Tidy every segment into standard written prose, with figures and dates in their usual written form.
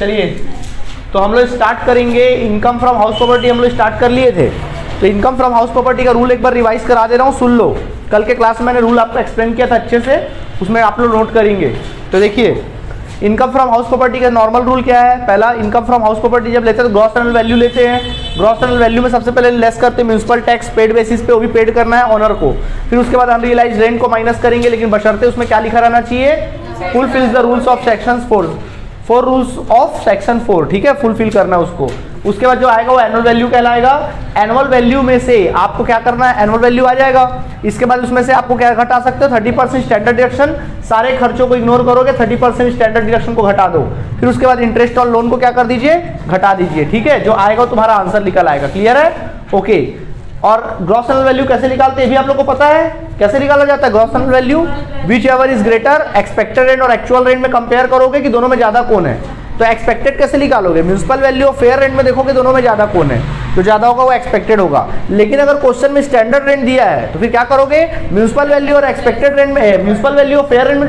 चलिए तो हम लोग स्टार्ट करेंगे। इनकम फ्रॉम हाउस प्रॉपर्टी हम लोग स्टार्ट कर लिए थे, तो इनकम फ्रॉम हाउस प्रॉपर्टी का रूल एक बार रिवाइज करा दे रहा हूँ, सुन लो। कल के क्लास में मैंने रूल आपको एक्सप्लेन किया था अच्छे से, उसमें आप लोग नोट करेंगे। तो देखिए इनकम फ्रॉम हाउस प्रॉपर्टी का नॉर्मल रूल क्या है। पहला, इनकम फ्रॉम हाउस प्रॉपर्टी जब लेते हैं तो ग्रॉस एनुअल वैल्यू लेते हैं। ग्रॉस एनुअल वैल्यू में सबसे पहले लेस करते हैं म्यूनिसिपल टैक्स पेड बेसिस पे, वो भी पेड करना है ऑनर को। फिर उसके बाद अनरियलाइज रेंट को माइनस करेंगे, लेकिन बशर्ते उसमें क्या लिखा रहना चाहिए, fulfils the rules of section 4 rules of section 4, ठीक है, फुलफिल करना है उसको। उसके बाद जो आएगा वो एनुअल वैल्यू कहलाएगा। एनुअल वैल्यू में से आपको क्या करना है, एनुअल वैल्यू आ जाएगा। इसके बाद उसमें से आपको क्या घटा सकते हो, 30% स्टैंडर्ड डिडक्शन। सारे खर्चों को इग्नोर करोगे, 30% स्टैंडर्ड डिडक्शन को घटा दो। फिर उसके बाद इंटरेस्ट और लोन को क्या कर दीजिए, घटा दीजिए, ठीक है। जो आएगा तुम्हारा आंसर निकल आएगा। क्लियर है, ओके। और ग्रॉस एनुअल वैल्यू कैसे निकालते हैं ये भी आप लोग को पता है, कैसे निकाला जाता है gross annual value. Which ever is greater, expected rent और एक्चुअल रेंट में कंपेयर करोगे कि दोनों में ज्यादा कौन है। तो एक्सपेक्टेड कैसे निकालोगे, म्यूनिसिपल वैल्यू और फेयर रेंट में देखोगे दोनों में ज्यादा कौन है, जो ज्यादा होगा वो एक्सपेक्टेड होगा। लेकिन अगर क्वेश्चन में स्टैंडर्ड रेंट दिया है तो फिर क्या करोगे, म्यूनिसिपल वैल्यू और एक्सपेक्टेड रेंट में, म्यूनिसिपल वैल्यू और फेयर रेंट में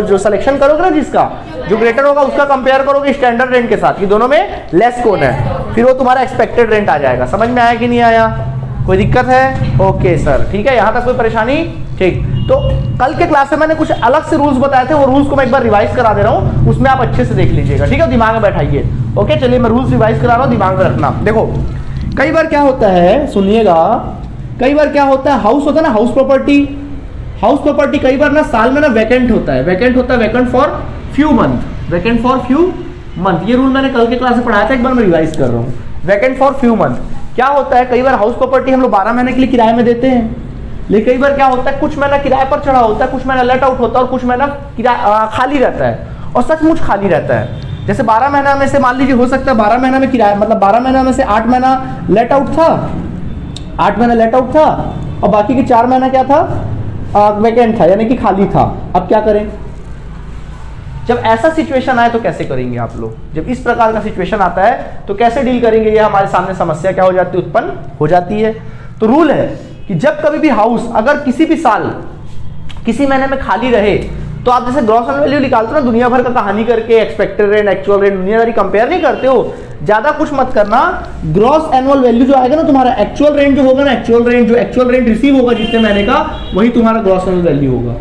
जो सिलेक्शन करोगे ना, जिसका जो ग्रेटर होगा उसका कंपेयर करोगे स्टैंडर्ड रेंट के साथ कि दोनों में लेस कौन है, फिर वो तुम्हारा एक्सपेक्टेड रेंट आ जाएगा। समझ में आया कि नहीं आया, कोई दिक्कत है? ओके सर, ठीक है, यहाँ तक कोई परेशानी? ठीक। तो कल के क्लास में मैंने कुछ अलग से रूल्स बताए थे, वो रूल्स को मैं एक बार रिवाइज करा दे रहा हूँ, उसमें आप अच्छे से देख लीजिएगा, ठीक है, दिमाग में बैठाइए। ओके चलिए मैं रूल्स रिवाइज करा रहा हूँ, दिमाग में रखना। देखो कई बार क्या होता है, सुनिएगा, कई बार क्या होता है, हाउस होता है ना, हाउस प्रॉपर्टी कई बार ना साल में ना वैकेंट होता है, वैकेंट फॉर फ्यू मंथ। ये रूल मैंने कल के क्लास में पढ़ाया था, एक बार मैं रिवाइज कर रहा हूँ। वैकेंट फॉर फ्यू मंथ क्या होता है, कई बार हाउस प्रॉपर्टी हम लोग 12 महीने के लिए किराए में देते हैं, लेकिन कई बार क्या होता है, कुछ महीना किराए पर चढ़ा होता है, कुछ महीना लेट आउट होता है और कुछ महीना खाली रहता है, और सचमुच खाली रहता है। जैसे 12 महीना में से मान लीजिए हो सकता है 12 महीना में किराया, मतलब 12 महीना में से 8 महीना लेट आउट था, 8 महीना लेट आउट था और बाकी के 4 महीना क्या था, वैकेंट था, यानी कि खाली था। अब क्या करें, जब ऐसा सिचुएशन आए तो कैसे करेंगे आप लोग, जब इस प्रकार का सिचुएशन आता है तो कैसे डील करेंगे, ये हमारे सामने समस्या क्या हो जाती है, उत्पन्न हो जाती है। तो रूल है कि जब कभी भी हाउस अगर किसी भी साल किसी महीने में खाली रहे तो आप जैसे ग्रॉस एनुअल वैल्यू निकालते हो ना, दुनिया भर का कहानी करके, एक्सपेक्टेड रेंट, एक्चुअल रेंट, दुनियादारी कंपेयर नहीं करते हो, ज्यादा कुछ मत करना। ग्रॉस एनुअल वैल्यू जो आएगा ना तुम्हारा, एक्चुअल रेंट जो होगा ना, एक्चुअल रेंट रिसीव होगा जितने महीने का, वही तुम्हारा ग्रॉस एनुअल वैल्यू होगा।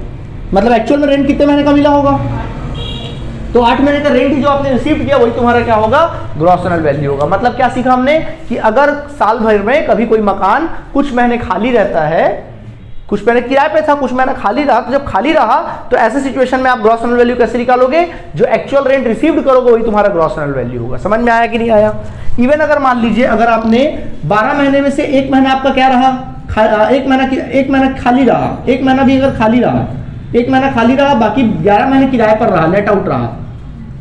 मतलब एक्चुअल में रेंट कितने महीने का मिला होगा, तो 8 महीने का रेंट ही जो आपने रिसीव किया वही तुम्हारा क्या होगा, ग्रॉस एनुअल वैल्यू होगा। मतलब क्या सीखा हमने कि अगर साल भर में कभी कोई मकान कुछ महीने खाली रहता है, कुछ महीने किराए पे था, कुछ महीना खाली रहा, तो जब खाली रहा तो ऐसे सिचुएशन में आप ग्रॉस एनुअल वैल्यू कैसे निकालोगे, जो एक्चुअल रेंट रिसीव्ड करोगे वही तुम्हारा ग्रॉस एनुअल वैल्यू होगा। समझ में आया कि नहीं आया? इवन अगर मान लीजिए अगर आपने 12 महीने में से एक महीना आपका क्या रहा, एक महीना खाली रहा, एक महीना भी अगर खाली रहा, एक महीना खाली रहा, बाकी 11 महीने किराए पर रहा, लेट आउट रहा,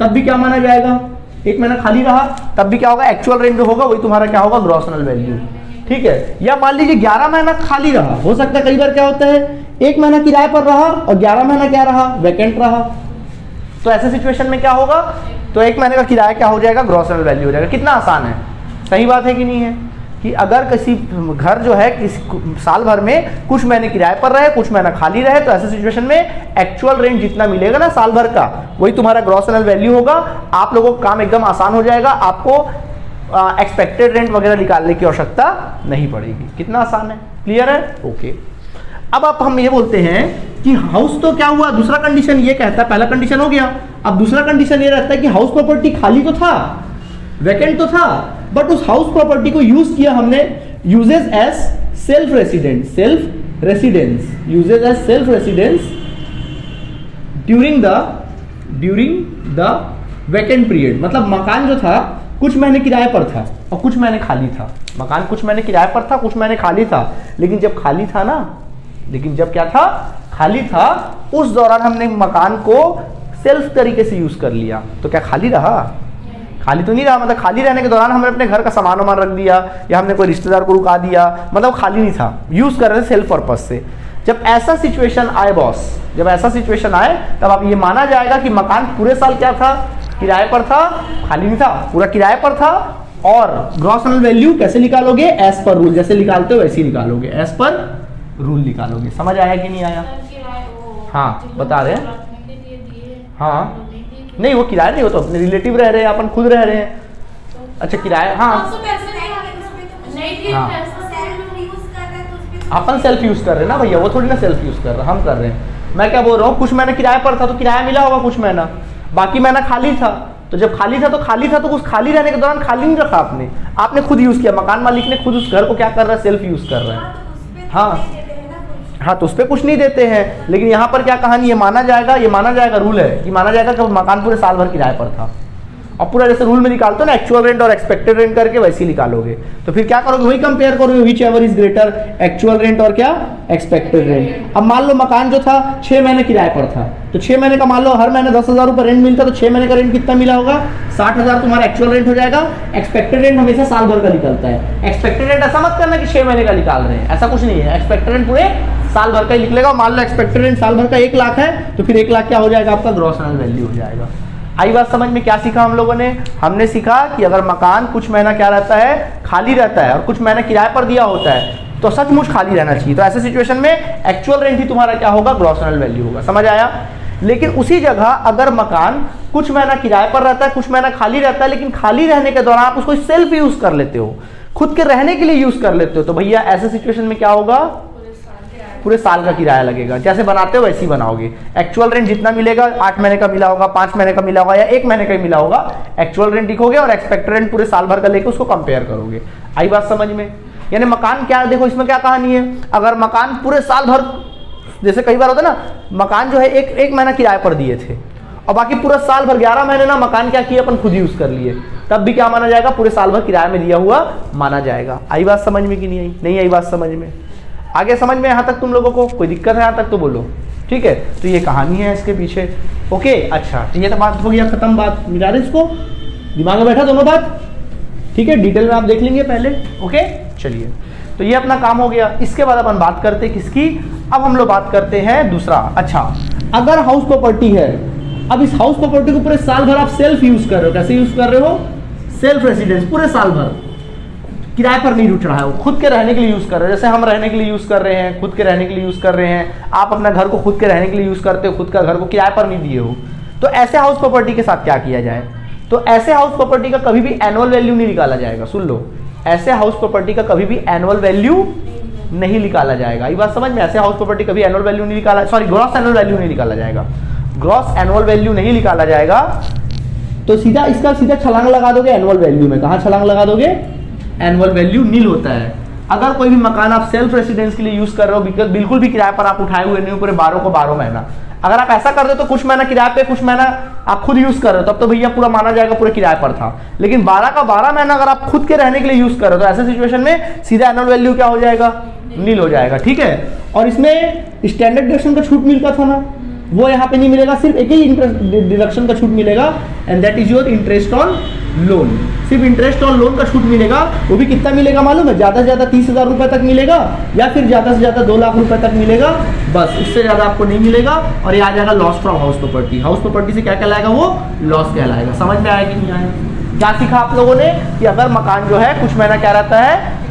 तब भी क्या माना जाएगा, एक महीना खाली रहा, तब भी क्या होगा, एक्चुअल रेंट जो होगा वही तुम्हारा क्या होगा, ग्रॉस एनुअल वैल्यू, ठीक है। या मान लीजिए 11 महीना खाली रहा, हो सकता है कई बार क्या होता है, एक महीना किराए पर रहा और 11 महीना क्या रहा, वैकेंट रहा, तो ऐसे सिचुएशन में क्या होगा, तो एक महीने का किराया क्या हो जाएगा, ग्रॉस एनुअल वैल्यू हो जाएगा। कितना आसान है, सही बात है कि नहीं है, कि अगर किसी घर जो है किसी साल भर में कुछ महीने किराए पर रहे, कुछ महीना खाली रहे, तो ऐसे सिचुएशन में एक्चुअल रेंट जितना मिलेगा ना साल भर का, वही तुम्हारा ग्रॉस एनुअल वैल्यू होगा। आप लोगों का काम एकदम आसान हो जाएगा, आपको एक्सपेक्टेड रेंट वगैरह निकालने की आवश्यकता नहीं पड़ेगी। कितना आसान है, क्लियर है, ओके। अब आप हम ये बोलते हैं कि हाउस तो क्या हुआ, दूसरा कंडीशन ये कहता है, पहला कंडीशन हो गया, अब दूसरा कंडीशन ये रहता है कि हाउस प्रॉपर्टी खाली तो था, वैकेंट तो था, बट उस हाउस प्रॉपर्टी को यूज किया हमने, uses as self residence during the vacant period. मतलब मकान जो था कुछ महीने किराए पर था और कुछ महीने खाली था, मकान कुछ महीने किराए पर था, कुछ महीने खाली था, लेकिन जब खाली था ना, लेकिन जब क्या था, खाली था, उस दौरान हमने मकान को सेल्फ तरीके से यूज कर लिया, तो क्या खाली रहा, खाली तो नहीं रहा। मतलब खाली रहने के दौरान हमने अपने घर का सामान वामान रख दिया या हमने कोई रिश्तेदार को रुका दिया, मतलब खाली नहीं था, यूज कर रहे थे सेल्फ पर्पज से। जब ऐसा सिचुएशन आए बॉस, जब ऐसा सिचुएशन आए तब आप ये माना जाएगा कि मकान पूरे साल क्या था, किराए पर था, खाली नहीं था, पूरा किराए पर था। और ग्रॉस एनुअल वैल्यू कैसे निकालोगे, एज पर रूल, जैसे निकालते हो वैसे ही निकालोगे, एज पर रूल निकालोगे। समझ आया कि नहीं आया? हाँ बता रहे हैं, हाँ नहीं, वो किराया नहीं, वो तो अपने रिलेटिव रह रहे हैं, अपन खुद रह रहे हैं। अच्छा किराया, हाँ हाँ अपन सेल्फ यूज कर रहे हैं ना भैया, वो थोड़ी ना सेल्फ यूज कर रहा, हम कर रहे हैं। मैं क्या बोल रहा हूँ, कुछ महीना किराए पर था तो किराया मिला होगा कुछ महीना, बाकी महीना खाली था, तो जब खाली था तो उस खाली रहने के दौरान खाली नहीं रखा आपने खुद यूज किया, मकान मालिक ने खुद उस घर को क्या कर रहा है, सेल्फ यूज कर रहा है। हाँ तो उस पर कुछ नहीं देते हैं, लेकिन यहाँ पर क्या कहानी है, माना जाएगा रूल है कि माना जाएगा कि मकान पूरे साल भर किराए पर था, और पूरा जैसे रूल में निकालते हो ना एक्चुअल रेंट और एक्सपेक्टेड रेंट करके, वैसे ही निकालोगे। तो फिर क्या करोगे, वही कंपेयर करोगे, which ever is greater, actual rent और क्या, एक्सपेक्टेड रेंट। अब मान लो मकान जो था 6 महीने किराए पर था, तो 6 महीने का मान लो हर महीने 10,000 रुपये रेंट मिलता, तो 6 महीने का रेंट कितना मिला होगा, 60,000 तुम्हारा एक्चुअल रेंट हो जाएगा। एक्सपेक्टेड रेंट हमेशा साल भर का निकलता है। एक्सपेक्टेड रेंट ऐसा मत करना कि 6 महीने का निकाल रहे हैं, ऐसा कुछ नहीं है, एक्सपेक्टेड रेंट पूरे साल भर का ही निकलेगा। मान लो एक्सपेक्टेड रेंट साल भर का 1 लाख है, तो फिर 1 लाख क्या हो जाएगा, आपका ग्रॉस एनुअल वैल्यू हो जाएगा। आई बात समझ में, क्या सीखा हम लोगों ने, हमने सीखा कि अगर मकान कुछ महीना क्या रहता है, खाली रहता है, और कुछ महीना किराए पर दिया होता है, तो सचमुच खाली रहना चाहिए। तो ऐसे सिचुएशन में एक्चुअल रेंट ही तुम्हारा क्या होगा, ग्रॉस एनुअल वैल्यू होगा। समझ आया। लेकिन उसी जगह अगर मकान कुछ महीना किराए पर रहता है, कुछ महीना खाली रहता है, लेकिन खाली रहने के दौरान आप उसको सेल्फ यूज कर लेते हो, खुद के रहने के लिए यूज कर लेते हो, तो भैया ऐसे सिचुएशन में क्या होगा, पूरे साल का किराया लगेगा। जैसे बनाते हो वैसे ही बनाओगे। एक्चुअल रेंट जितना मिलेगा 8 महीने का मिला होगा, 5 महीने का मिला होगा, या 1 महीने का ही मिला होगा, एक्चुअल रेंट लिखोगे और एक्सपेक्टेड रेंट पूरे साल भर का लेके उसको कंपेयर करोगे। आई बात समझ में। यानी मकान क्या, देखो इसमें क्या कहानी है, अगर मकान पूरे साल भर, जैसे कई बार होता है ना, मकान जो है एक महीना किराए पर दिए थे और बाकी पूरा साल भर 11 महीने ना मकान क्या किया, अपन खुद यूज कर लिए, तब भी क्या माना जाएगा, पूरे साल भर किराए में दिया हुआ माना जाएगा। आई बात समझ में कि नहीं आई, नहीं आई बात समझ में। आगे समझ में, यहाँ तक तुम लोगों को कोई दिक्कत है यहाँ तक तो बोलो, ठीक है। तो ये कहानी है इसके पीछे। ओके, अच्छा तो ये तो बात हो गया खत्म, बात मिला रहे इसको, दिमाग में बैठा दोनों बात, ठीक है। डिटेल में आप देख लेंगे पहले। ओके चलिए, तो ये अपना काम हो गया। इसके बाद अपन बात करते हैं किसकी, अब हम लोग बात करते हैं दूसरा। अच्छा, अगर हाउस प्रॉपर्टी है, अब इस हाउस प्रॉपर्टी को पूरे साल भर आप सेल्फ यूज कर रहे हो, कैसे यूज कर रहे हो, सेल्फ रेसिडेंस, पूरे साल भर किराए पर नहीं रुक रहा है, वो खुद के रहने के लिए यूज कर रहे हो। जैसे हम रहने के लिए यूज कर रहे हैं, खुद के रहने के लिए यूज कर रहे हैं, आप अपना घर को खुद के रहने के लिए यूज करते हो, खुद का घर को किराए पर नहीं दिए हो। तो ऐसे हाउस प्रॉपर्टी के साथ क्या किया जाए, तो ऐसे हाउस प्रॉपर्टी का कभी भी एनुअल वैल्यू नहीं निकाला जाएगा। सुन लो, ऐसे हाउस प्रॉपर्टी का कभी भी एनुअल वैल्यू नहीं निकाला जाएगा। ये बात समझ में, ऐसे हाउस प्रॉपर्टी कभी एनुअल वैल्यू नहीं निकाला, सॉरी ग्रॉस एनुअल वैल्यू नहीं निकाला जाएगा, ग्रॉस एनुअल वैल्यू नहीं निकाला जाएगा। तो सीधा इसका सीधा छलांग लगा दोगे एनुअल वैल्यू में। कहाँ छलांग लगा दोगे, एनुअल वैल्यू नील होता है। अगर कोई भी मकान आप सेल्फ रेसिडेंस के लिए यूज कर रहे हो, बिल्कुल भी किराए पर आप उठाए हुए नहीं, पूरे 12 को 12 महीना, अगर आप ऐसा कर दो तो कुछ महीना किराए पे, कुछ महीना आप खुद यूज कर रहे हो, तब तो भैया पूरा माना जाएगा पूरे किराए पर था। लेकिन 12 का 12 महीना अगर आप खुद के रहने के लिए यूज कर रहे हो, तो ऐसे सिचुएशन में सीधा एनुअल वैल्यू क्या हो जाएगा, नील हो जाएगा, ठीक है। और इसमें स्टैंडर्ड डिडक्शन का छूट मिलता था ना, वो यहाँ पे नहीं मिलेगा, सिर्फ एक ही इंटरेस्ट डिडक्शन का छूट मिलेगा, and that is your interest on loan. सिर्फ इंटरेस्ट ऑन लोन का छूट मिलेगा, वो भी कितना मिलेगा मालूम है, ज्यादा से ज्यादा 30,000 रुपए तक मिलेगा, या फिर ज्यादा से ज्यादा 2 लाख रुपए तक मिलेगा, बस उससे ज्यादा आपको नहीं मिलेगा। और ये आ जाएगा loss from house property. House property से क्या कहलाएगा, वो लॉस कहलाएगा। समझ में आया कि नहीं आया। क्या सीखा आप लोगों ने, कि अगर मकान जो है कुछ महीना क्या रहता है,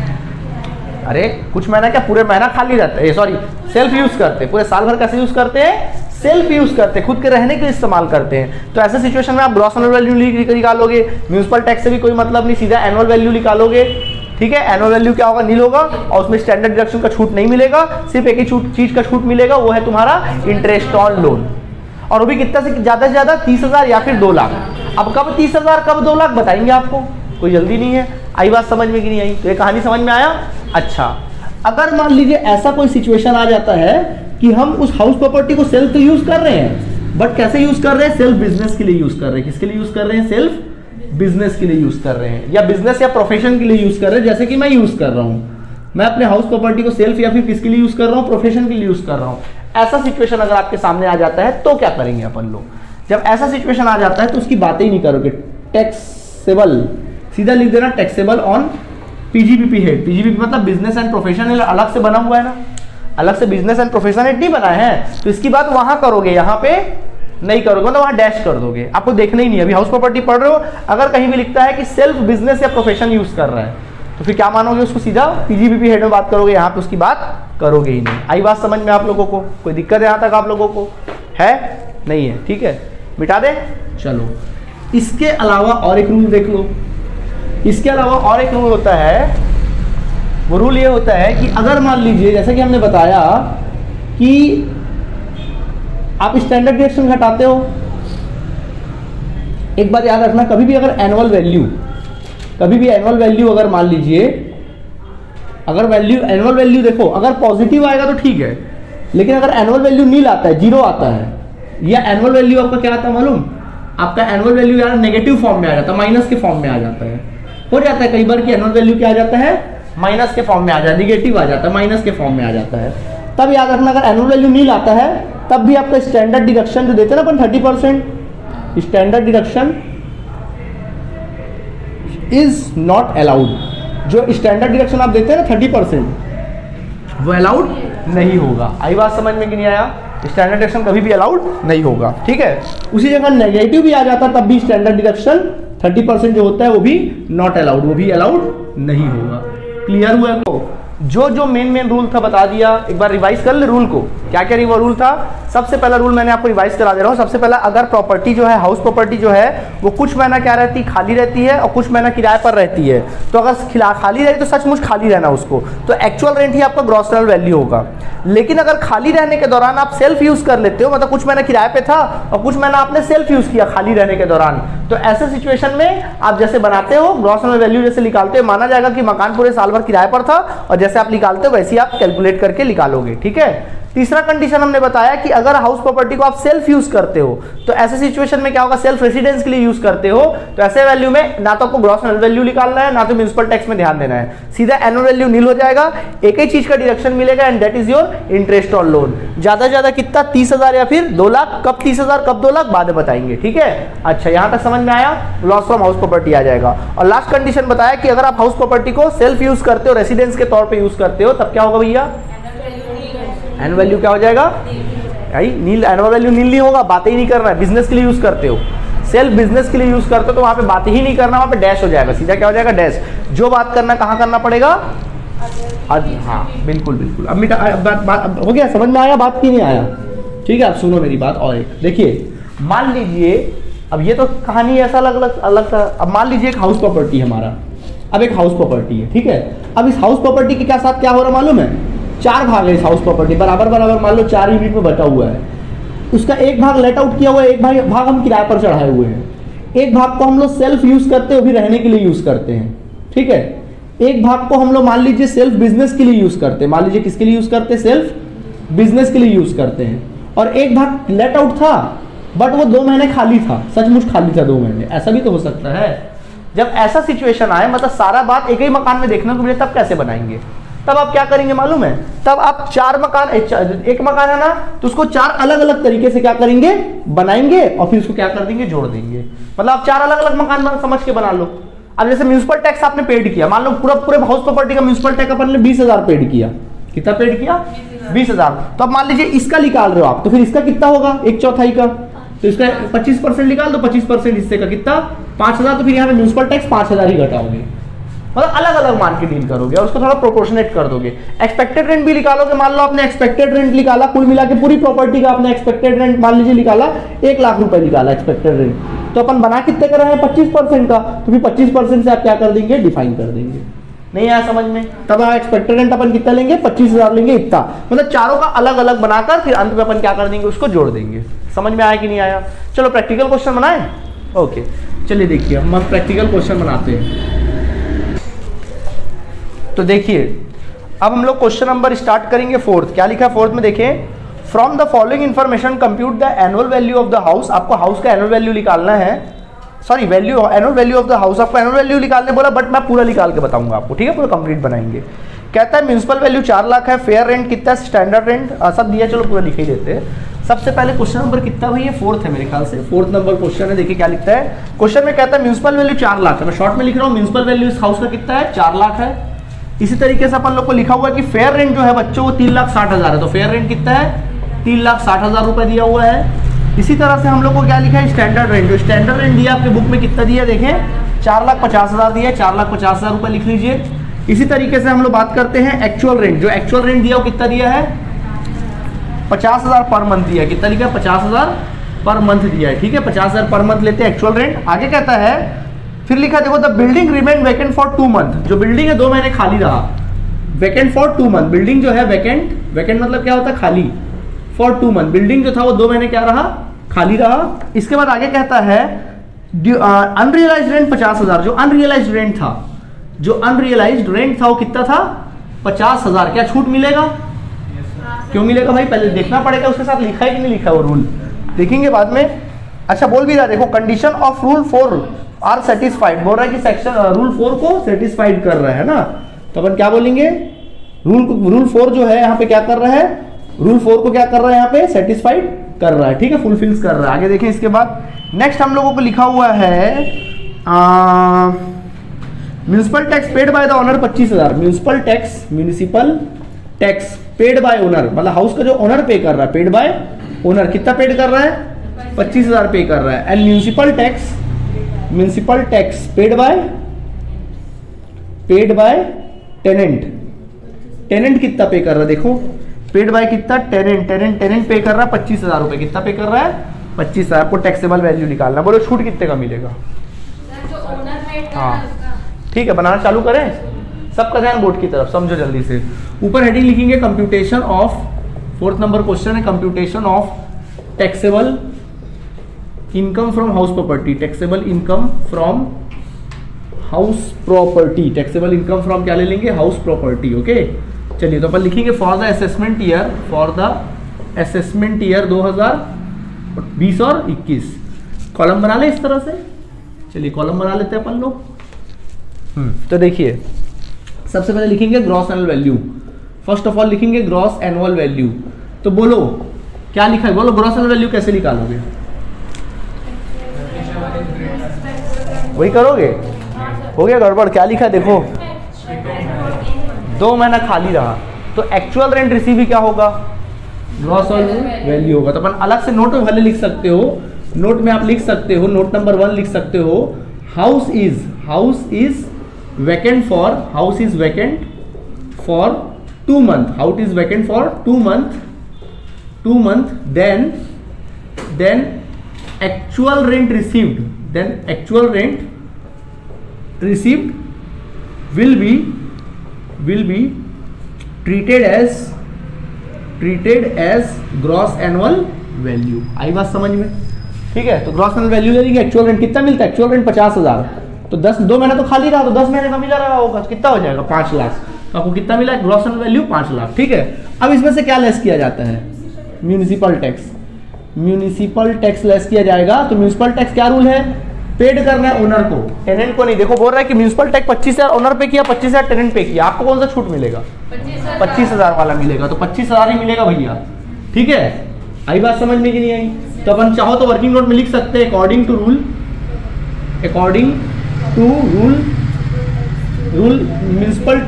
अरे कुछ महीना क्या पूरे महीना खाली रहता है, सॉरी सेल्फ यूज करते हैं, पूरे साल भर कैसे यूज करते हैं, सेल्फ यूज करते हैं, खुद के रहने के लिए इस्तेमाल करते हैं। तो ऐसे सिचुएशन में आप ग्रॉस एनुअल वैल्यू निकालोगे, म्यूनिसिपल टैक्स से भी कोई मतलब नहीं, सीधा एनुअल वैल्यू निकालोगे, ठीक है। एनुअल वैल्यू क्या होगा, नील होगा, और उसमें स्टैंडर्ड डिडक्शन का छूट नहीं मिलेगा, सिर्फ एक ही चीज का छूट मिलेगा, वो है तुम्हारा इंटरेस्ट ऑन लोन। और वो भी कितना से ज्यादा 30,000 या फिर 2 लाख। अब कब 30,000 कब 2 लाख बताएंगे आपको, कोई जल्दी नहीं है। आई बात समझ में कि नहीं आई, तो ये कहानी समझ में आया। अच्छा, अगर मान लीजिए ऐसा कोई सिचुएशन आ जाता है कि हम उस हाउस प्रॉपर्टी को सेल्फ तो यूज कर रहे हैं, बट कैसे यूज कर रहे हैं, सेल्फ बिजनेस के लिए यूज कर रहे हैं। किसके लिए यूज कर रहे हैं, सेल्फ बिजनेस के लिए यूज कर रहे हैं, या बिजनेस या प्रोफेशन के लिए यूज कर रहे हैं। जैसे कि मैं यूज कर रहा हूँ, मैं अपने हाउस प्रॉपर्टी को सेल्फ या फिर किसके लिए यूज कर रहा हूँ, प्रोफेशन के लिए यूज कर रहा हूँ। ऐसा सिचुएशन अगर आपके सामने आ जाता है तो क्या करेंगे अपन लोग। जब ऐसा सिचुएशन आ जाता है तो उसकी बातें ही नहीं करोगे, टैक्सेबल, सीधा लिख देना taxable on PGBP head. PGBP मतलब बिजनेस एंड प्रोफेशन अलग से बना हुआ है ना, अलग से बिजनेस एंड प्रोफेशन हेड नहीं बना है, तो इसकी बात वहां करोगे, यहाँ पे नहीं करोगे, मतलब वहां डैश कर दोगे, आपको देखना ही नहीं। अभी हाउस प्रॉपर्टी पढ़ रहे हो, अगर कहीं भी लिखता है कि सेल्फ बिजनेस या प्रोफेशन यूज कर रहा है, तो फिर क्या मानोगे, उसको सीधा पीजीबीपी हेड में बात करोगे, यहाँ पे उसकी बात करोगे ही नहीं। आई बात समझ में आप लोगों को, कोई दिक्कत है यहाँ तक आप लोगों को, है नहीं है, ठीक है। मिटा दे। चलो इसके अलावा और एक रूल देख लो। इसके अलावा और एक रूल होता है, वो रूल ये होता है कि अगर मान लीजिए जैसा कि हमने बताया कि आप स्टैंडर्ड डिडक्शन घटाते हो, एक बात याद रखना, कभी भी अगर एनुअल वैल्यू अगर मान लीजिए अगर एनुअल वैल्यू देखो अगर पॉजिटिव आएगा तो ठीक है, लेकिन अगर एनुअल वैल्यू नील आता है, जीरो आता है, या एनुअल वैल्यू आपका क्या आता है मालूम, आपका एनुअल वैल्यू यार नेगेटिव फॉर्म में आ जाता है, माइनस के फॉर्म में आ जाता है। हो जाता है कई बार कि एनुअल वैल्यू क्या आ जाता है, माइनस के फॉर्म में आ जाता है, निगेटिव आ जाता है, माइनस के फॉर्म में आ जाता है। तब याद रखना अगर एनुअल वैल्यू नील आता है तब भी आपका स्टैंडर्ड डिडक्शन जो देते हैं ना अपन 30%, standard deduction is not allowed. जो स्टैंडर्ड डिडक्शन आप देते हैं ना 30%, वो अलाउड नहीं होगा। आई बात समझ में कि नहीं आया? स्टैंडर्ड डिडक्शन कभी भी अलाउड नहीं होगा, ठीक है। उसी जगह नेगेटिव भी आ जाता तब भी स्टैंडर्ड डिडक्शन 30% जो होता है वो भी नॉट अलाउड, वो भी अलाउड नहीं होगा। क्लियर हुआ को? जो मेन रूल था बता दिया। एक बार रिवाइज कर ले रूल को, क्या क्या वो रूल था। सबसे पहला रूल मैंने आपको रिवाइज करा दे रहा हूँ। सबसे पहला, अगर प्रॉपर्टी जो है, हाउस प्रॉपर्टी जो है, वो कुछ महीना क्या रहती है, खाली रहती है, और कुछ महीना किराए पर रहती है, तो अगर खाली रही तो सचमुच खाली रहना उसको, तो एक्चुअल रेंट ही आपका ग्रॉस रेंटल वैल्यू होगा। लेकिन अगर खाली रहने के दौरान आप सेल्फ यूज कर लेते हो, मतलब कुछ महीना किराए पे था और कुछ महीना आपने सेल्फ यूज किया खाली रहने के दौरान, तो ऐसे सिचुएशन में आप जैसे बनाते हो ग्रॉस रेंटल वैल्यू जैसे निकालते हो, माना जाएगा कि मकान पूरे साल भर किराए पर था, और जैसे आप निकालते हो वैसे ही आप कैलकुलेट करके निकालोगे, ठीक है। तीसरा कंडीशन हमने बताया कि अगर हाउस प्रॉपर्टी को आप सेल्फ यूज करते हो, तो ऐसे सिचुएशन में क्या होगा, सेल्फ रेसिडेंस के लिए यूज करते हो, तो ऐसे वैल्यू में ना तो आपको ग्रॉस रेंटल वैल्यू निकालना है, ना तो म्युनिसिपल टैक्स में ध्यान देना है, सीधा एनुअल वैल्यू नील हो जाएगा। एक ही चीज का डिडक्शन मिलेगा, and that is your interest on loan. ज्यादा ज्यादा कितना, 30,000 या फिर 2 लाख। कब 30,000 कब 2 लाख बाद में बताएंगे, ठीक है। अच्छा, यहां तक समझ में आया? लॉस फ्रॉम हाउस प्रॉपर्टी आ जाएगा। और लास्ट कंडीशन बताया कि अगर आप हाउस प्रॉपर्टी को सेल्फ यूज करते हो, रेसिडेंस के तौर पर यूज करते हो, तब क्या होगा भैया, एनुअल वैल्यू क्या हो जाएगा, नील। एनुअल वैल्यू नील नहीं होगा, बातें ही नहीं करना है। बिजनेस के लिए यूज करते हो, सेल्फ बिजनेस के लिए यूज करते हो, तो वहां पे बातें ही नहीं करना, वहां पे डैश हो जाएगा, सीधा क्या हो जाएगा, डैश। जो बात करना कहां करना पड़ेगा, हाँ बिल्कुल बिल्कुल। अब बात हो गया, समझ में आया बात की नहीं आया? ठीक है, आप सुनो मेरी बात। और एक देखिए, मान लीजिए, अब ये तो कहानी ऐसा अलग था। अब मान लीजिए एक हाउस प्रॉपर्टी है हमारा, अब एक हाउस प्रॉपर्टी है, ठीक है। अब इस हाउस प्रॉपर्टी के क्या साथ क्या हो रहा मालूम है, 4 भाग है इस हाउस प्रॉपर्टी, बराबर बराबर मान लो 4 यूनिट में बटा हुआ है। उसका एक भाग लेट आउट किया हुआ है, एक भाग हम किराए पर चढ़ाए हुए हैं, एक भाग को हम लोग सेल्फ यूज करते हैं, भी रहने के लिए यूज करते हैं, ठीक है। एक भाग को हम लोग मान लीजिए सेल्फ बिजनेस के लिए यूज करते हैं, मान लीजिए किसके लिए यूज करते हैं, सेल्फ बिजनेस के लिए यूज करते हैं। और एक भाग लेट आउट था, बट वो 2 महीने खाली था, सचमुच खाली था 2 महीने, ऐसा भी तो हो सकता है। जब ऐसा सिचुएशन आए, मतलब सारा बात एक ही मकान में देखने को मिले, तब कैसे बनाएंगे? तब आप क्या करेंगे मालूम है, तब आप 4 मकान, एक मकान है ना, तो उसको 4 अलग अलग तरीके से क्या करेंगे, बनाएंगे, और फिर उसको क्या कर देंगे, जोड़ देंगे। मतलब आप 4 अलग अलग मकान समझ के बना लो। अब जैसे म्युनिसिपल टैक्स आपने पेड किया, मान लो पूरे हाउस प्रॉपर्टी का म्युनिसिपल टैक्स अपन ने 20,000 पेड किया। कितना पेड किया, 20,000। तो अब मान लीजिए इसका निकाल रहे हो आप, तो फिर इसका कितना होगा, 1/4 का, तो इसका 25% निकाल दो, 25% हिस्से का कितना, 5,000। तो फिर यहाँ पे म्युनिसिपल टैक्स 5,000 ही घटाओगे, मतलब अलग अलग मान के डील करोगे, और उसको थोड़ा प्रोपोर्शनेट कर दोगे। एक्सपेक्टेड रेंट भी निकालोगे, मान लो आपने एक्सपेक्टेड रेंट निकाला, कुल मिला के पूरी प्रॉपर्टी का आपने एक्सपेक्टेड रेंट मान लीजिए निकाला, 1 लाख रुपए निकाला एक्सपेक्टेड रेंट, तो अपन बना कितने कर रहे हैं, 25% का, तो फिर 25% से आप क्या कर देंगे, डिफाइन कर देंगे। नहीं आया समझ में? तब आप एक्सपेक्टेड रेंट अपन कितना लेंगे, 25,000 लेंगे, इतना। मतलब चारों का अलग अलग बनाकर फिर अंत में अपन क्या कर देंगे, उसको जोड़ देंगे। समझ में आया कि नहीं आया? चलो प्रैक्टिकल क्वेश्चन बनाए। ओके, चलिए देखिए हम प्रैक्टिकल क्वेश्चन बनाते हैं। तो देखिए, अब हम लोग क्वेश्चन नंबर स्टार्ट करेंगे 4th। क्या लिखा है 4th में, देखें, from the following information compute the annual value of the house. आपको हाउस का एनुअल वैल्यू निकालना है, sorry value, annual value of the house. आपको एनुअल वैल्यू निकालने बोला, बट मैं पूरा निकाल के बताऊंगा आपको, ठीक है, पूरा कंप्लीट बनाएंगे। कहता है म्युनिसिपल वैल्यू 4 लाख है, फेयर रेंट कितना है, स्टैंडर्ड रेंट सब दिया, चलो पूरा लिख ही देते हैं। सबसे पहले क्वेश्चन नंबर कितना भैया, 4th है मेरे ख्याल से, 4th नंबर क्वेश्चन है। देखिए क्या लिखता है क्वेश्चन में, कहता है म्युनिसिपल वैल्यू 4 लाख है, मैं शॉर्ट में लिख रहा हूँ, म्युनिसिपल वैल्यू इस हाउस का कितना है, 4 लाख है। इसी तरीके से अपन लोग को लिखा हुआ है कि फेयर रेंट जो है बच्चों वो 3,60,000 है, तो फेयर रेंट कितना है, 3,60,000 रुपए दिया हुआ है। इसी तरह से हम लोग को क्या लिखा है, स्टैंडर्ड रेंट, जो स्टैंडर्ड रेंट दिया आपके बुक में कितना दिया, देखें 4,50,000 दिया है, 4,50,000 रुपए लिख लीजिए। इसी तरीके से हम लोग बात करते हैं एक्चुअल रेंट, जो एक्चुअल रेंट दिया वो कितना दिया है, 50,000 पर मंथ दिया है। कितना लिखा है, 50,000 पर मंथ दिया है, ठीक है, 50,000 पर मंथ लेते हैं एक्चुअल रेंट। आगे कहता है, फिर लिखा देखो, the building remain vacant for 2 month, जो बिल्डिंग है 2 महीने खाली रहा, वैकेंट फॉर 2 मंथ, बिल्डिंग जो है वैकेंट, वैकेंट मतलब क्या होता है, खाली, फॉर 2 मंथ, बिल्डिंग जो था वो 2 महीने क्या रहा, खाली रहा। इसके बाद आगे कहता है अनरियलाइज्ड रेंट 50,000, जो अनरियलाइज्ड रेंट था, जो अनरियलाइज्ड रेंट था वो कितना था, 50,000, क्या छूट मिलेगा, क्यों मिलेगा भाई, पहले देखना पड़ेगा उसके साथ लिखा है कि नहीं लिखा है वो रूल, देखेंगे बाद में। अच्छा बोल भी रहा, देखो condition of rule 4 are satisfied, बोल रहा है कि सेक्शन रूल 4 को सेटिस्फाइड कर रहा है ना, तो अपन क्या बोलेंगे, रूल 4 जो है यहाँ पे क्या कर रहा है, रूल 4 को क्या कर रहा है यहाँ पे, सेटिस्फाइड कर रहा है, ठीक है, फुलफिल्स कर रहा है। आगे देखें इसके बाद नेक्स्ट हम लोगों को लिखा हुआ है municipal tax paid by the owner 25,000, municipal tax paid by owner, मतलब हाउस का जो ओनर पे कर रहा है, पेड बाय ओनर, कितना पेड कर रहा है, 25,000 पे कर रहा है। And municipal tax paid by tenant कितना पे कर रहा है, देखो पेड बाय कितना, टेनेंट पे कर रहा है 25,000 रुपए, कितना पे कर रहा है, 25,000। आपको टैक्सेबल वैल्यू निकालना, बोलो छूट कितने का मिलेगा, हाँ ठीक है, बनाना चालू करें, सबका ध्यान बोर्ड की तरफ, समझो जल्दी से। ऊपर हेडिंग लिखेंगे computation of, 4th number question है, computation of taxable income from house property, taxable income from house property, taxable income from क्या ले लेंगे, हाउस प्रॉपर्टी, ओके। चलिए तो अपन लिखेंगे फॉर द असेसमेंट ईयर 2020 और 21, कॉलम बना ले इस तरह से, चलिए कॉलम बना लेते हैं अपन लोग। तो देखिए सबसे पहले लिखेंगे gross annual value, first of all लिखेंगे ग्रॉस एनुअल वैल्यू, तो बोलो क्या लिखा है, बोलो ग्रॉस एनुअल वैल्यू कैसे निकालोगे, वही करोगे, हो गया गड़बड़, क्या लिखा है देखो, 2 महीना खाली रहा, तो एक्चुअल रेंट रिसीव ही क्या होगा, ग्रॉस वैल्यू होगा। तो अपन अलग से नोट में भले लिख सकते हो, नोट में आप लिख सकते हो, नोट नंबर 1 लिख सकते हो, house is vacant for 2 month, house is vacant for 2 month, then actual rent received will be treated as gross annual value। आई बात समझ में, ठीक है। तो ग्रॉस एनुअल वैल्यू लेंगे, एक्चुअल रेंट कितना मिलता है, एक्चुअल रेंट 50,000, तो 2 महीना तो खाली रहा, तो 10 महीने का मिला रहा होगा, कितना हो जाएगा, 5 लाख। तो आपको कितना मिला, ग्रॉस एनुअल वैल्यू 5 लाख, ठीक है। अब इसमें से क्या लेस किया जाता है, म्यूनिसिपल टैक्स लेस किया जाएगा। तो म्यूनिसिपल टैक्स क्या रूल है, पेड करना है ओनर को, टेनेंट को नहीं। देखो बोल रहा है कि म्यूनिसिपल टैक्स 25,000 ओनर पे किया, 25,000 टेनेंट पे किया, आपको कौन सा छूट मिलेगा, 25,000 वाला मिलेगा, तो 25,000 ही मिलेगा भैया, ठीक है। आई बात समझ में कि नहीं आई। तो अपन चाहो तो वर्किंग नोट में लिख सकते हैं according to rule municipal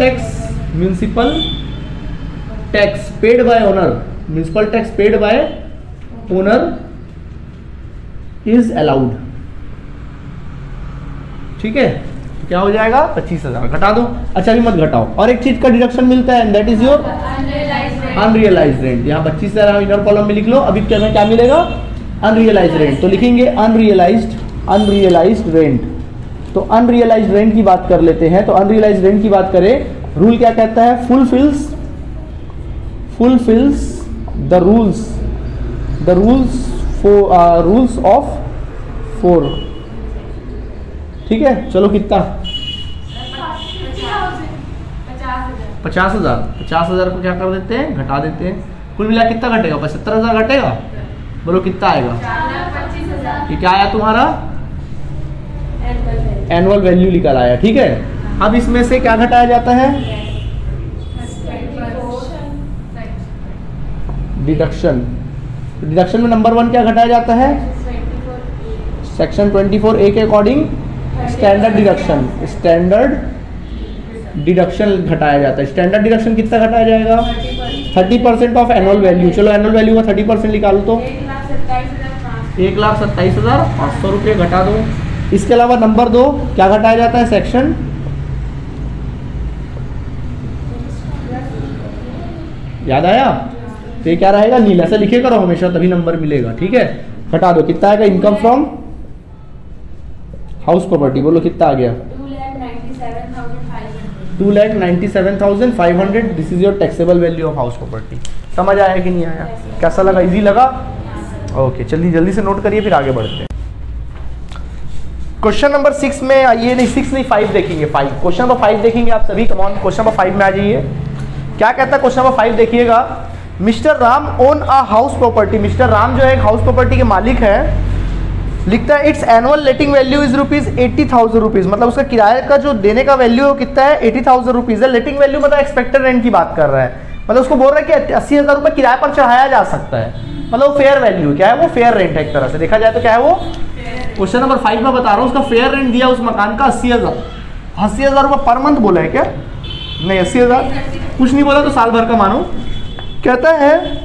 tax paid by owner is allowed, ठीक है। तो क्या हो जाएगा, 25,000 घटा दो। अच्छा अभी मत घटाओ, और एक चीज का डिडक्शन मिलता है, that is your unrealised rent. यहाँ 25,000 इनर कॉलम में लिख लो, अभी क्या मिलेगा, अनरियलाइज्ड रेंट। तो लिखेंगे अनरियलाइज्ड रेंट। तो अनरियलाइज्ड रेंट की बात कर लेते हैं। तो अनरियलाइज्ड रेंट की बात करें, रूल क्या कहता है, फुलफिल्स द रूल्स ऑफ 4, ठीक है। चलो कितना, 50,000 को क्या कर देते हैं, घटा देते हैं। कुल मिला कितना घटेगा, 75,000 घटेगा, बोलो कितना आएगा, ये क्या आया तुम्हारा, एनुअल वैल्यू निकल आया, ठीक है। अब इसमें से क्या घटाया जाता है, डिडक्शन में नंबर 1 क्या घटाया जाता है, सेक्शन 24A के अकॉर्डिंग स्टैंडर्ड डिडक्शन घटाया जाता है। स्टैंडर्ड डिडक्शन कितना घटाया जाएगा, 30% ऑफ एनुअल वैल्यू। चलो एनुअल वैल्यू का 30% निकालो, तो 1,27,500 रुपये घटा दो। इसके अलावा नंबर 2 क्या घटाया जाता है, सेक्शन याद आया, तो ये क्या रहेगा, नीला से लिखे करो हमेशा, तभी नंबर मिलेगा, ठीक है। घटा दो, कितना आएगा इनकम फ्रॉम हाउस प्रॉपर्टी, बोलो कितना आ गया 2,97,500। This is your taxable value of house property. समझ आया कि नहीं आया? कैसा लगा? इजी लगा? ओके, चलिए जल्दी से नोट करिए फिर आगे बढ़ते हैं। क्वेश्चन नंबर 6 में आइए, नहीं 6 नहीं 5 देखेंगे, 5 क्वेश्चन नंबर 5 देखेंगे आप सभी। कम ऑन, क्वेश्चन नंबर 5 में आ जाइए। क्या कहता है क्वेश्चन नंबर 5? देखिएगा, mister Ram own a house property. Mister Ram जो है एक हाउस प्रॉपर्टी के मालिक है। लिखता है it's annual letting value is ₹80,000। मतलब उसका किराए का जो देने का वैल्यू कितना है? ₹80,000 है। लेटिंग वैल्यू मतलब एक्सपेक्टेड रेंट की बात कर रहा है, मतलब उसको बोल रहा है कि 80,000 रुपये किराए पर चढ़ाया जा सकता है। मतलब फेयर वैल्यू क्या है? वो फेयर रेंट है एक तरह से देखा जाए तो। क्या है वो? क्वेश्चन नंबर 5 में बता रहा हूँ, उसका फेयर रेंट दिया उस मकान का 80,000। 80,000 रुपये पर मंथ बोला है क्या? नहीं, 80,000 कुछ नहीं बोला तो साल भर का मानो। कहता है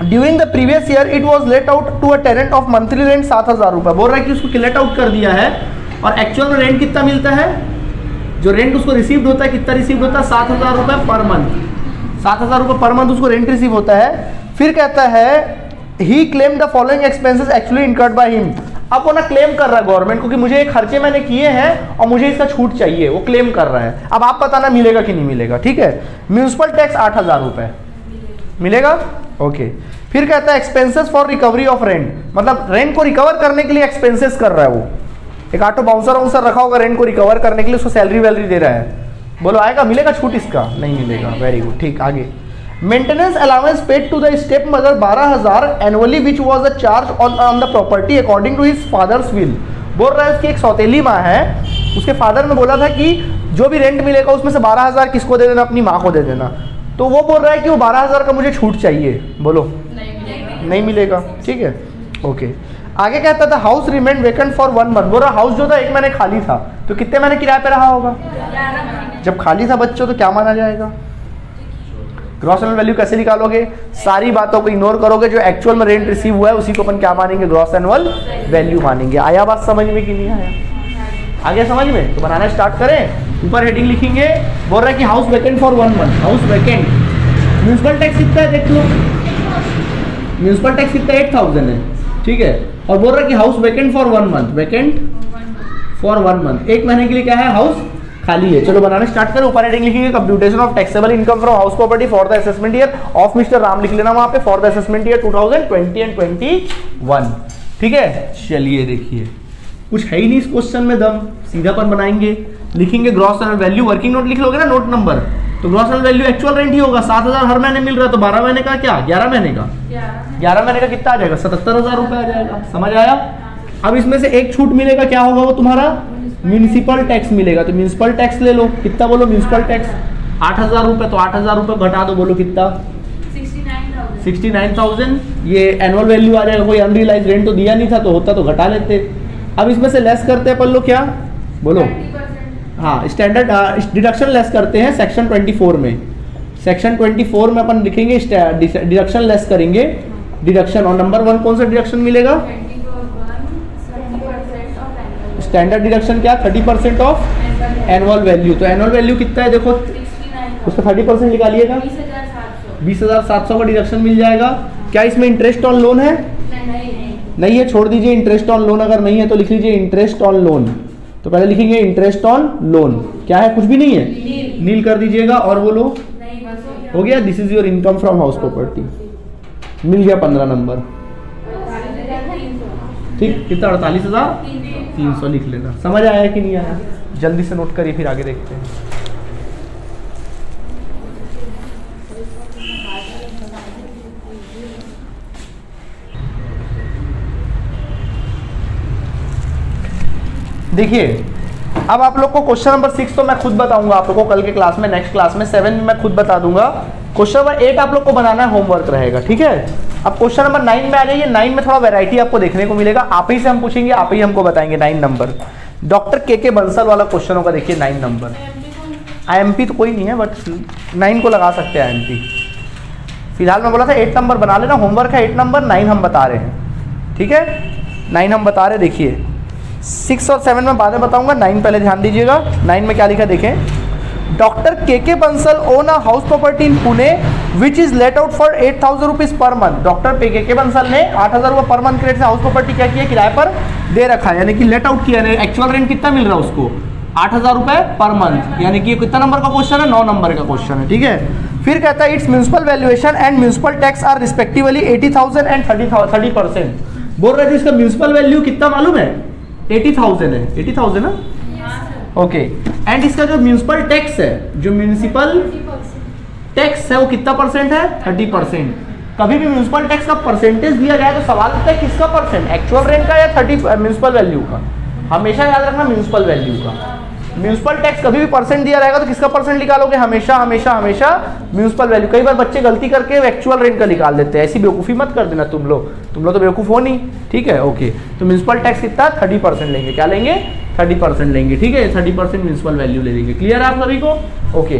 during the previous year it was let out to a tenant of monthly rent 7,000 रुपये। बोल रहा है कि उसको लेट आउट कर दिया है और एक्चुअल में रेंट कितना मिलता है? जो रेंट उसको रिसीव्ड होता है, कितना रिसीव्ड होता है? 7,000 रुपये पर मंथ। 7,000 रुपये पर मंथ उसको रेंट रिसीव होता है। फिर कहता है he claim the following expenses actually incurred by him. अब वो ना क्लेम कर रहा है गवर्नमेंट को कि मुझे एक खर्चे मैंने किए हैं और मुझे इसका छूट चाहिए, वो क्लेम कर रहा है। अब आप बताना मिलेगा कि नहीं मिलेगा, ठीक है। म्यूनिसिपल टैक्स 8,000 रुपये मिलेगा, ओके। फिर कहता है expenses for recovery of rent, मतलब रेंट को रिकवर करने के लिए एक्सपेंसेस कर रहा है वो। एक ऑटो बाउंसर रखा होगा रेंट को रिकवर करने के लिए, उसको सैलरी वैलरी दे रहा है। बोलो आएगा, मिलेगा छूट इसका? नहीं मिलेगा। वेरी गुड, ठीक। आगे maintenance allowance paid to the step mother 12,000 annually which was a charge on the property according to his father's will. बोल रहा है उसकी एक सौतेली माँ है, उसके फादर ने बोला था कि जो भी रेंट मिलेगा उसमें से 12,000 किसको दे देना? अपनी माँ को दे देना। तो वो बोल रहा है कि वो 12,000 का मुझे छूट चाहिए। बोलो नहीं मिलेगा, ठीक है, ओके। आगे कहता था house remain vacant for 1 month. बोल रहा हाउस जो था 1 महीने खाली था, तो कितने महीने किराए पे रहा होगा? जब खाली था बच्चों तो क्या माना जाएगा? ग्रॉस एनुअल वैल्यू कैसे निकालोगे? सारी बातों को इग्नोर करोगे, जो एक्चुअल में रेंट रिसीव हुआ है उसी को अपन क्या मानेंगे? ग्रॉस एनुअल वैल्यू मानेंगे। आया बात समझ में कि नहीं आया? आगे समझ में? तो बनाना स्टार्ट करें। ऊपर हेडिंग लिखेंगे, बोल रहा है कि house vacant for 1 month. House vacant, municipal tax कितना है देख लो। म्यूनिसिपल टैक्स कितना? 8,000 है, ठीक है। और बोल रहा है कि house vacant for 1 month. Vacant for 1 month, 1 महीने के लिए क्या है? हाउस खाली है। चलो बनाना स्टार्ट करें। ऊपर हेडिंग लिखेंगे computation of taxable income from house property for the assessment year of mister Ram, लिख लेना वहां पे, for the assessment year 2020 and 21, ठीक है। चलिए देखिए, कुछ है ही नहीं इस क्वेश्चन में दम, सीधा पर बनाएंगे। लिखेंगे gross annual value, working note लिख लोगे ना, नोट नंबर, तो gross annual value actual rent ही होगा। 7,000 हर महीने मिल रहा है, तो 12 महीने का क्या? 11 महीने का 11 महीने का कितना आ जाएगा? 77,000 रुपये आ जाएगा। समझ आया? अब इसमें से एक छूट मिलेगा, क्या होगा वो तुम्हारा? म्यूनिसिपल टैक्स मिलेगा। तो म्यूनिसिपल टैक्स ले लो, कितना बोलो? म्यूनिसिपल टैक्स 8,000 रुपये, तो 8,000 रुपये घटा दो, बोलो कितना? 69,000। ये एनुअल वैल्यू आ जाएगा। कोई अनरियलाइज रेंट तो दिया नहीं था, तो होता तो घटा लेते। अब इसमें से लेस करते हैं अपन लोग, क्या बोलो? हाँ, स्टैंडर्ड डिडक्शन लेस करते हैं सेक्शन 24 में। सेक्शन 24 में अपन लिखेंगे डिडक्शन लेस करेंगे। डिडक्शन, और नंबर 1 कौन सा डिडक्शन मिलेगा? स्टैंडर्ड डिडक्शन क्या? 30% ऑफ एनुअल वैल्यू। तो एनुअल वैल्यू कितना है देखो, उसका 30% निकालिएगा, 20,700 का डिडक्शन मिल जाएगा। क्या इसमें इंटरेस्ट ऑन लोन है? नहीं है, छोड़ दीजिए। इंटरेस्ट ऑन लोन अगर नहीं है तो लिख लीजिए इंटरेस्ट ऑन लोन। तो पहले लिखेंगे इंटरेस्ट ऑन लोन, क्या है? कुछ भी नहीं है, नील कर दीजिएगा। और बोलो हो गया। This is your income from house property, मिल गया 15 नंबर, ठीक। कितना? 48,300 लिख लेना। समझ आया कि नहीं आया? जल्दी से नोट करिए, फिर आगे देखते हैं। देखिए, अब आप लोग को क्वेश्चन नंबर 6 तो मैं खुद बताऊंगा आप लोग को कल के क्लास में, नेक्स्ट क्लास में 7 में मैं खुद बता दूंगा। क्वेश्चन नंबर 8 आप लोग को बनाना है, होमवर्क रहेगा, ठीक है। अब क्वेश्चन नंबर 9 में आ जाइए। 9 में थोड़ा वैरायटी आपको देखने को मिलेगा, आप ही से हम पूछेंगे, आप ही हमको बताएंगे। 9 नंबर डॉक्टर के बंसल वाला क्वेश्चन होगा। देखिए 9 नंबर, IMP तो कोई नहीं है, बट 9 को लगा सकते हैं IMP। फिलहाल मैं बोला था 8 नंबर बना लेना, होमवर्क है 8 नंबर, 9 हम बता रहे हैं, ठीक है। 9 हम बता रहे, देखिए 6 और 7 में बाद में बताऊंगा, 9 पहले ध्यान दीजिएगा। 9 में क्या लिखा देखें, doctor K Bansal own a house property in Pune which is let out for 8,000 rupees per month. Doctor K Bansal ने 8,000 रुपये पर मंथ के रेट से हाउस प्रॉपर्टी क्या किया, किराए पर दे रखा है, यानी कि लेट आउट किया। एक्चुअल रेंट कितना मिल रहा है उसको, 8,000 रुपये पर मंथ, यानी कि कितना नंबर का क्वेश्चन है, 9 नंबर का क्वेश्चन है, ठीक है। फिर कहता है it's municipal valuation and municipal tax are respectively 80,000 and 30%। बोल रहे थे इसका म्यूनिसिपल वैल्यू कितना मालूम है, 80,000 है, 80,000 ना, ओके। एंड इसका जो म्यूनिसिपल टैक्स है, जो म्यूनिसिपल टैक्स है वो कितना परसेंट है, 30%। कभी भी म्यूनिसिपल टैक्स का परसेंटेज दिया जाए तो सवाल होता है किसका परसेंट, एक्चुअल रेंट का या 30 म्यूनिसिपल वैल्यू का। हमेशा याद रखना म्यूनिसिपल वैल्यू का। म्यूनिसिपल टैक्स कभी भी परसेंट दिया रहेगा तो किसका परसेंट निकालोगे, हमेशा हमेशा हमेशा म्यूनिसिपल वैल्यू। कई बार बच्चे गलती करके एक्चुअल रेंट का निकाल देते हैं, ऐसी बेवकूफ़ी मत कर देना तुम लोग तो बेवकूफ़ हो नहीं, ठीक है, ओके। तो म्यूनिसिपल टैक्स कितना, 30% लेंगे, क्या लेंगे, 30% लेंगे, ठीक है, 30% म्यूनिसिपल वैल्यू ले लेंगे। क्लियर है आप सभी को, ओके।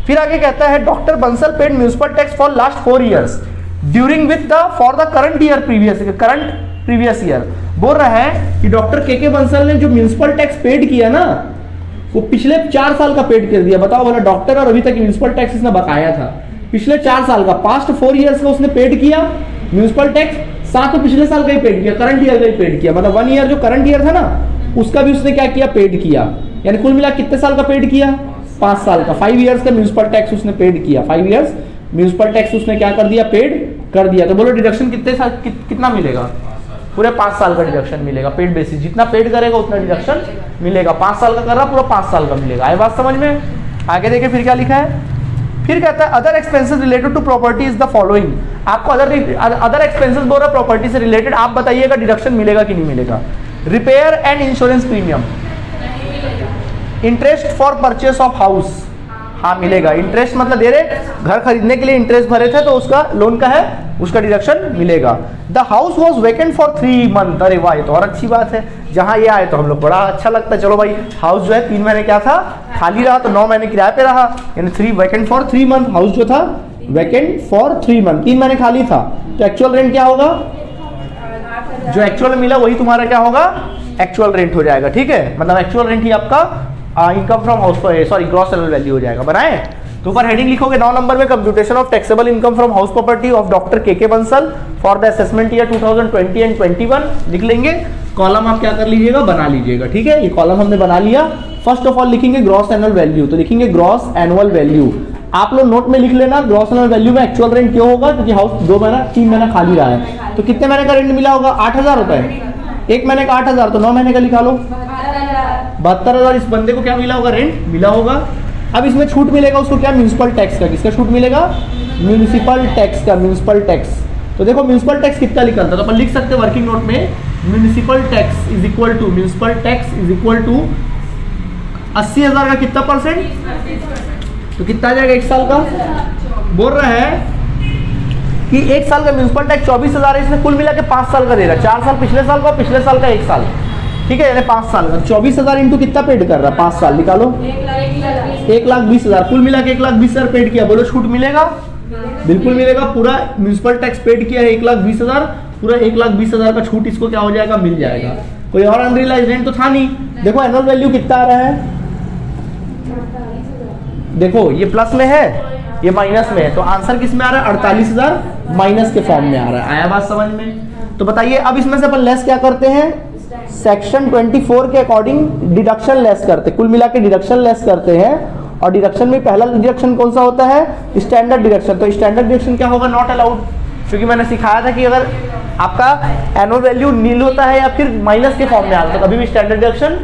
फिर आगे कहता है doctor Bansal paid municipal tax for last 4 years during with the for the current year previous year. बोल रहा है कि डॉक्टर के बंसल ने जो म्यूनिसिपल टैक्स पेड किया ना वो पिछले 4 साल का पेड कर दिया। बताओ, बोला डॉक्टर और अभी तक म्यूनिसिपल टैक्स इसने बकाया था, पिछले 4 साल का, पास्ट 4 ईयर्स का उसने पेड किया म्यूनिसिपल टैक्स, साथ में पिछले साल का ही पेड किया, करंट ईयर का ही पेड किया, मतलब 1 ईयर जो करंट ईयर था ना उसका भी उसने क्या किया, पेड किया। यानी कुल मिला कितने साल का पेड किया, 5 साल का, 5 ईयर्स का म्यूनिसिपल टैक्स उसने पेड किया, 5 ईयर्स म्यूनिसिपल टैक्स उसने क्या कर दिया, पेड कर दिया। तो बोलो डिडक्शन कितना मिलेगा, पूरे 5 साल का डिडक्शन मिलेगा, पेड बेसिस, जितना पेड करेगा उतना डिडक्शन मिलेगा। 5 साल का कर रहा पूरा 5 साल का मिलेगा। आए बात समझ में। आगे देखिए फिर क्या लिखा है, फिर कहता है other expenses related to property is the following. आपको अदर एक्सपेंसेस बोल रहा प्रॉपर्टी से रिलेटेड, आप बताइएगा डिडक्शन मिलेगा कि नहीं मिलेगा। Repair and insurance premium, interest for purchase of house, हाँ मिलेगा। इंटरेस्ट मतलब दे रहे घर खरीदने के लिए इंटरेस्ट भरे थे तो उसका लोन का है, उसका डिडक्शन मिलेगा। The house was vacant for 3 month, अरे वाह ये तो और अच्छी बात है, जहां ये आए तो हम लोग बड़ा अच्छा लगता है। चलो भाई हाउस जो है 3 महीने क्या था, खाली रहा, तो 9 महीने किराए पे रहा, यानी 3 वेकेंट फॉर 3 मंथ। हाउस जो था वेकेंट फॉर 3 मंथ, 3 महीने खाली था, तो एक्चुअल रेंट क्या होगा, जो एक्चुअल मिला वही तुम्हारा क्या होगा, एक्चुअल रेंट हो जाएगा, ठीक है। मतलब एक्चुअल रेंट ही आपका income from house, sorry gross annual value हो जाएगा। बनाए तो ऊपर हेडिंग लिखोगे 9 नंबर में, computation of taxable income from house property of doctor K Bansal for the assessment year 2020 and 21 लिख लेंगे। कॉलम आप क्या कर लीजिएगा, बना लीजिएगा, ठीक है। ये कॉलम हमने बना लिया। फर्स्ट ऑफ ऑल लिखेंगे ग्रॉस एनुअल वैल्यू, तो लिखेंगे ग्रॉस एनुअल वैल्यू। आप लोग नोट में लिख लेना ग्रॉस एनुअल वैल्यू में एक्चुअल रेंट क्यों होगा, क्योंकि हाउस 2 महीना 3 महीना खाली रहा है, तो कितने महीने का रेंट मिला होगा, 8,000 रुपए, 1 महीने का 8,000, तो 9 महीने का लिखा लो 72,000 इस बंदे को क्या मिला होगा, रेंट मिला होगा। अब इसमें छूट मिलेगा उसको क्या, म्यूनिसिपल टैक्स का। किसका छूट मिलेगा, म्यूनिसिपल टैक्स का, म्यूनिसिपल टैक्स। तो देखो म्यूनिसिपल टैक्स कितना निकलता है, तो अपन लिख सकते हैं वर्किंग नोट में, municipal tax is equal to 80,000 का कितना परसेंट, तो कितना आ जाएगा 1 साल का। बोल रहा है कि 1 साल का म्यूनिसिपल टैक्स 24,000 है, इसमें कुल मिला के 5 साल का दे रहा है, 4 साल पिछले साल का, पिछले साल का 1 साल, ठीक है, यानी 5 साल का 24,000 इंटू कितना पेड कर रहा है, 5 साल निकालो, 1,20,000, कुल मिला के 1,20,000 पेड किया। बोलो छूट मिलेगा, बिल्कुल मिलेगा। पूरा म्यूनिसिपल टैक्स पेड किया है 1,20,000, पूरा 1,20,000 का छूट इसको क्या हो जाएगा, मिल जाएगा। कोई और अनरियलाइज्ड रेंट तो था नहीं। देखो एनुअल वैल्यू कितना आ रहा है, देखो ये प्लस में है, ये माइनस में है, तो आंसर किस में आ रहा है, 48,000 माइनस के फॉर्म में आ रहा है। आया बात समझ में। तो बताइए अब इसमें से अपन लेस क्या करते हैं, सेक्शन 24 के अकॉर्डिंग डिडक्शन लेस करते, कुल मिला के डिडक्शन लेस करते हैं। और डिडक्शन में पहला डिडक्शन कौन सा होता है, स्टैंडर्ड डिडक्शन। तो स्टैंडर्ड डिडक्शन क्या होगा, नॉट अलाउड, क्योंकि मैंने सिखाया था कि अगर आपका एनुअल वैल्यू नील होता है या फिर माइनस के फॉर्म में आता है तो कभी भी स्टैंडर्ड डिडक्शन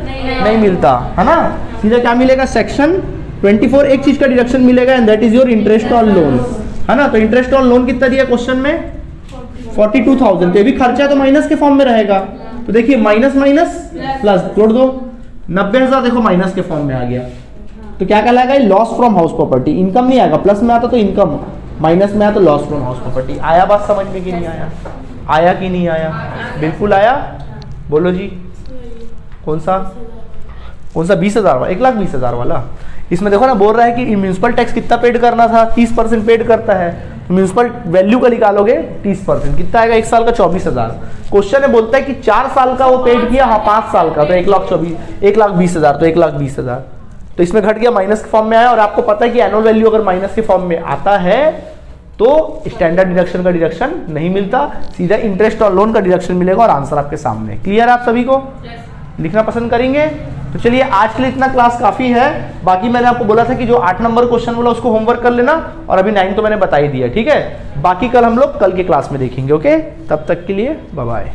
नहीं मिलता है ना। सीधा क्या मिलेगा, सेक्शन 24 एक चीज का डिडक्शन मिलेगा, and that is your interest on loan, है ना। तो इंटरेस्ट ऑन लोन कितना दिया क्वेश्चन में, 42,000, तो ये भी खर्चा तो माइनस के फॉर्म में रहेगा। तो देखिए माइनस माइनस प्लस जोड़ दो, 90,000 देखो माइनस के फॉर्म में आ गया, तो क्या कहलाएगा, loss from house property. Income नहीं आएगा, प्लस में आता तो इनकम, माइनस में आया तो लॉस फ्रॉम हाउस प्रॉपर्टी। आया बात समझ में कि नहीं आया, आया कि नहीं आया, बिल्कुल आया। बोलो जी कौन सा 20,000 वाला, 1,20,000 वाला। इसमें देखो ना बोल रहा है कि म्यूनिसिपल टैक्स कितना पेड करना था, 30% पेड करता है, म्यूनिसिपल वैल्यू का निकालोगे 30%, कितना आएगा 1 साल का 24,000। क्वेश्चन में बोलता है कि 4 साल का वो पेड किया, हाँ 5 साल का, तो 1,20,000, तो 1,20,000, तो इसमें घट गया, माइनस के फॉर्म में आया, और आपको पता है कि एनुअल वैल्यू अगर माइनस के फॉर्म में आता है तो स्टैंडर्ड डिडक्शन का डिडक्शन नहीं मिलता, सीधा इंटरेस्ट और लोन का डिडक्शन मिलेगा, और आंसर आपके सामने। क्लियर है आप सभी को? लिखना पसंद करेंगे? तो चलिए आज के लिए इतना क्लास काफी है। बाकी मैंने आपको बोला था कि जो 8 नंबर क्वेश्चन बोला उसको होमवर्क कर लेना, और अभी 9 तो मैंने बता ही दिया, ठीक है। बाकी कल हम लोग कल के क्लास में देखेंगे। ओके, तब तक के लिए बाय बाय।